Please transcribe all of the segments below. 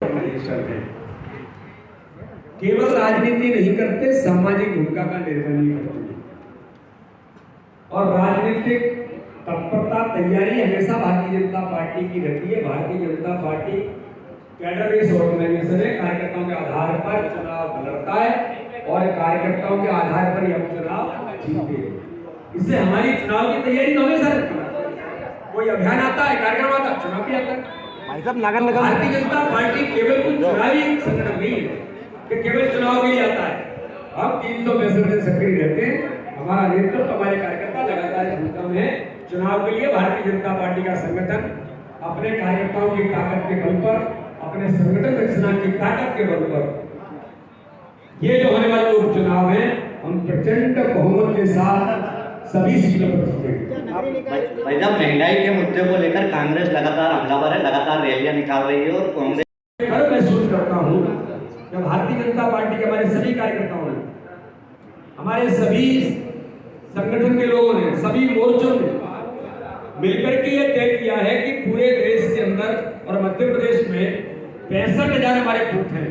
है। केवल राजनीति नहीं करते, सामाजिक भूमिका का निर्वहन भी करते हैं। और राजनीतिक तत्परता तैयारी हमेशा भारतीय जनता पार्टी की रहती है। Bharatiya Janata party cadre base organisation है। कार्यकर्ताओं के आधार पर चुनाव लड़ता है और कार्यकर्ताओं के आधार पर यह चुनाव जीतते हैं। इससे हमारी चुनाव की तैयारी तो हमेशा रहती है। कोई अभियान आता है, कार्यक्रम आता है, चुनाव भी आता है। भारतीय जनता पार्टी केवल कुछ चुनावी संगठन नहीं है कि केवल चुनाव के लिए आता है। हम 365 दिन सक्रिय रहते हैं। हमारा नेतृत्व, हमारे कार्यकर्ता लगातार भूमिका में है। चुनाव के लिए भारतीय जनता पार्टी का संगठन अपने कार्यकर्ताओं की ताकत के बल पर, अपने संगठन रचना की ताकत के बल पर ये जो होने वाले उपचुनाव है, हम प्रचंड बहुमत के साथ सभी सीटों पर जीतेंगे। भाई साहब, महंगाई के मुद्दे को लेकर कांग्रेस लगातार हमलावर है, लगातार रैलियां निकाल रही है और कांग्रेस गर्व महसूस करता हूं कि भारतीय जनता पार्टी के हमारे सभी कार्यकर्ताओं ने, हमारे सभी संगठन के लोगों ने, सभी मोर्चों ने मिलकर के यह तय किया है कि पूरे देश के अंदर और मध्य प्रदेश में 65,000 हमारे बूथ हैं,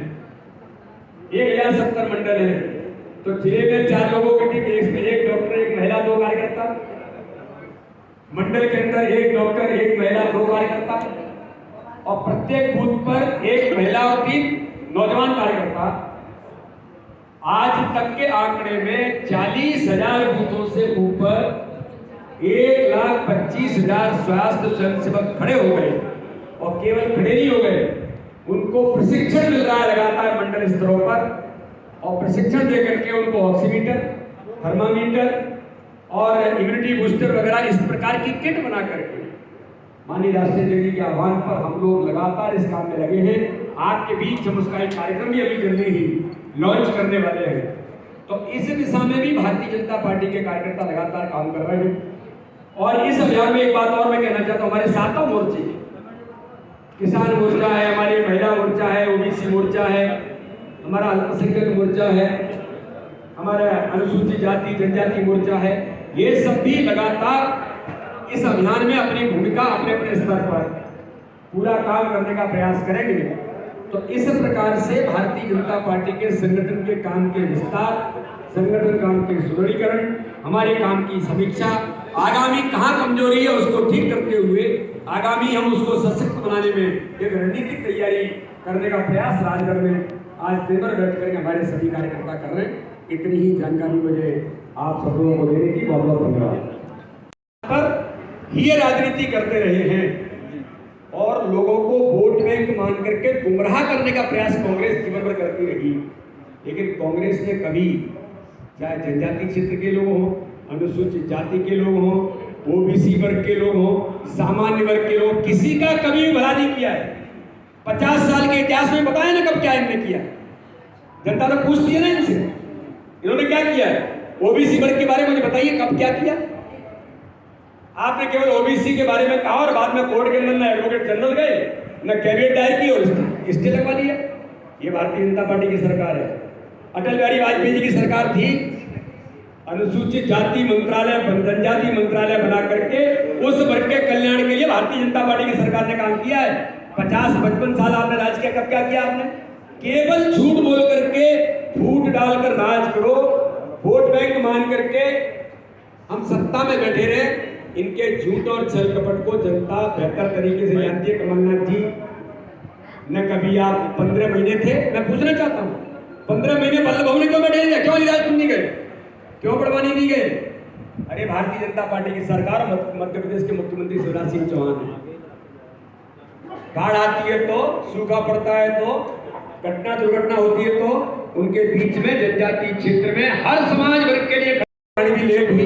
1070 मंडल है। तो जिले में 4 लोगों की टीम, एक डॉक्टर, एक महिला, 2 कार्यकर्ता। मंडल के अंदर 1 डॉक्टर, 1 महिला, 2 कार्यकर्ता। और प्रत्येक बूथ पर 1 महिला और 3 नौजवान कार्यकर्ता। आज तक के आंकड़े में 40,000 बूथों से ऊपर 1,25,000 स्वास्थ्य स्वयंसेवक खड़े हो गए। और केवल खड़े नहीं हो गए, उनको प्रशिक्षण मिल रहा है लगातार मंडल स्तरों पर। और प्रशिक्षण देकर के उनको ऑक्सीमीटर, थर्मामीटर और इम्यूनिटी बूस्टर वगैरह इस प्रकार की किट बना करके माननीय राष्ट्रीय अध्यक्ष के आह्वान पर हम लोग लगातार इस काम में लगे हैं। आपके बीच हम उसका एक कार्यक्रम भी अभी जल्दी ही लॉन्च करने वाले हैं। तो इस दिशा में भी भारतीय जनता पार्टी के कार्यकर्ता लगातार काम कर रहे हैं। और इस अभियान में एक बात और मैं कहना चाहता हूँ, हमारे 7 मोर्चे, किसान मोर्चा है, हमारी महिला मोर्चा है, ओबीसी मोर्चा है, हमारा अल्पसंख्यक मोर्चा है, हमारा अनुसूचित जाति जनजाति मोर्चा है, ये सब भी लगातार इस अभियान में अपनी भूमिका अपने अपने स्तर पर पूरा काम करने का प्रयास करेंगे। तो इस प्रकार से भारतीय जनता पार्टी के संगठन के काम के विस्तार, संगठन काम के सुदृढ़ीकरण, हमारे काम की समीक्षा, आगामी कहाँ कमजोरी है उसको ठीक करते हुए आगामी हम उसको सशक्त बनाने में एक रणनीतिक तैयारी करने का प्रयास राजगढ़ में आज दिन भर बैठ करके हमारे सभी कार्यकर्ता कर रहे हैं। इतनी ही जानकारी मुझे आप सब लोगों को देने की बहुत बहुत धन्यवाद। पर ये राजनीति करते रहे हैं और लोगों को वोट बैंक मान करके गुमराह करने का प्रयास कांग्रेस जीवन भर करती रही। लेकिन कांग्रेस ने कभी, चाहे जनजाति क्षेत्र के लोग हों, अनुसूचित जाति के लोग हों, ओबीसी वर्ग के लोग हों, सामान्य वर्ग के लोग, किसी का कभी भला नहीं किया है। 50 साल के इतिहास में बताया ना कब क्या इन्होंने किया। जनता तो पूछती है ना इनसे, इन्होंने क्या किया है। ओबीसी वर्ग के बारे में मुझे बताइए कब क्या किया। आपने केवल ओबीसी के बारे में कहा और बाद में कोर्ट के अंदर न एडवोकेट जनरल गए, न कैबिनेट दायर की और स्टे लगवा दिया। ये भारतीय जनता पार्टी की सरकार है। अटल बिहारी वाजपेयी जी की सरकार थी, अनुसूचित जाति मंत्रालय, जनजाति मंत्रालय बना करके उस वर्ग के कल्याण के लिए भारतीय जनता पार्टी की सरकार ने काम किया है। 50-55 साल आपने राज किया। कब क्या किया आपने? केवल झूठ बोल करके, फूट डालकर राज करो, वोट बैंक मान करके हम सत्ता में बैठे रहे। इनके झूठ और छल कपट को जनता बेहतर तरीके से जानती है। कमलनाथ जी न कभी आप 15 महीने थे, मैं पूछना चाहता हूँ 15 महीने बल्लभ भवन क्यों बैठे थे? क्यों इलाज नहीं गए? क्यों बड़वानी नहीं गए? अरे भारतीय जनता पार्टी की सरकार मध्य प्रदेश के मुख्यमंत्री शिवराज सिंह चौहान है। बाढ़ आती है तो, सूखा पड़ता है तो, घटना दुर्घटना होती है तो उनके बीच में जनजाति क्षेत्र में हर समाज वर्ग के लिए भी लेट हुई,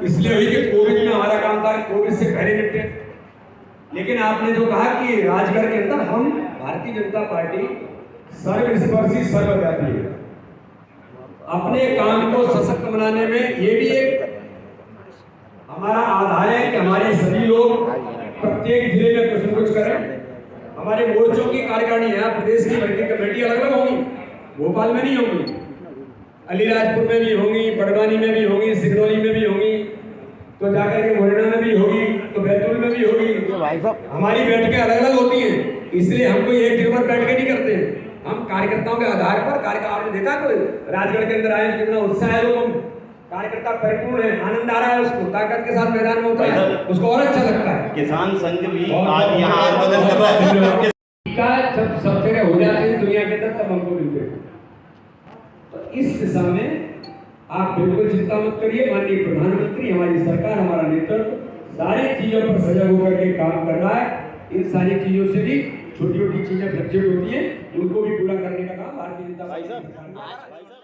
इसलिए हुई कि कोविड में हमारा काम था, कोविड से पहले निपटे। लेकिन आपने जो कहा कि राजगढ़ के अंदर हम भारतीय जनता पार्टी सर्वस्पर्शी सर्वव्यापी है। अपने काम को सशक्त बनाने में ये भी एक हमारा आधार है कि हमारे सभी लोग प्रत्येक जिले में कुछ न कुछ करें। हमारे मोर्चों की कार्यकारिणी है, प्रदेश की वर्किंग कमेटी अलग अलग होंगी, भोपाल में नहीं होंगी, अलीराजपुर में भी होंगी, बड़वानी में भी होंगी, सिगरौली में भी होंगी, तो जाकर के मुरैना में भी होगी, तो बैतूल में भी होगी। हमारी बैठकें अलग अलग होती हैं। इसलिए हमको एक जगह पर बैठ के नहीं करते हैं। हम कार्यकर्ताओं के आधार पर कार्यकर्ता, आपने देखा कोई राजगढ़ के अंदर आए कितना उत्साह है लोगों में, कार्यकर्ता परिपूर्ण है, आनंद आ रहा है, उसको ताकत के साथ मैदान में उतरा है, उसको और अच्छा लगता है। किसान संघ भी आज यहाँ आंदोलन कर रहा है। का जब सब जगह हो जाते हैं दुनिया के अंदर तब हमको मिलते हैं। तो इस दिशा में आप बिल्कुल चिंता मत करिए। माननीय प्रधानमंत्री, हमारी सरकार, हमारा नेतृत्व सारी चीजों पर सजग होकर के काम कर रहा है। इन सारी चीजों से भी छोटी छोटी चीजें फ्लक्चुएट होती हैं, उनको भी पूरा करने का काम भारतीय जनता पार्टी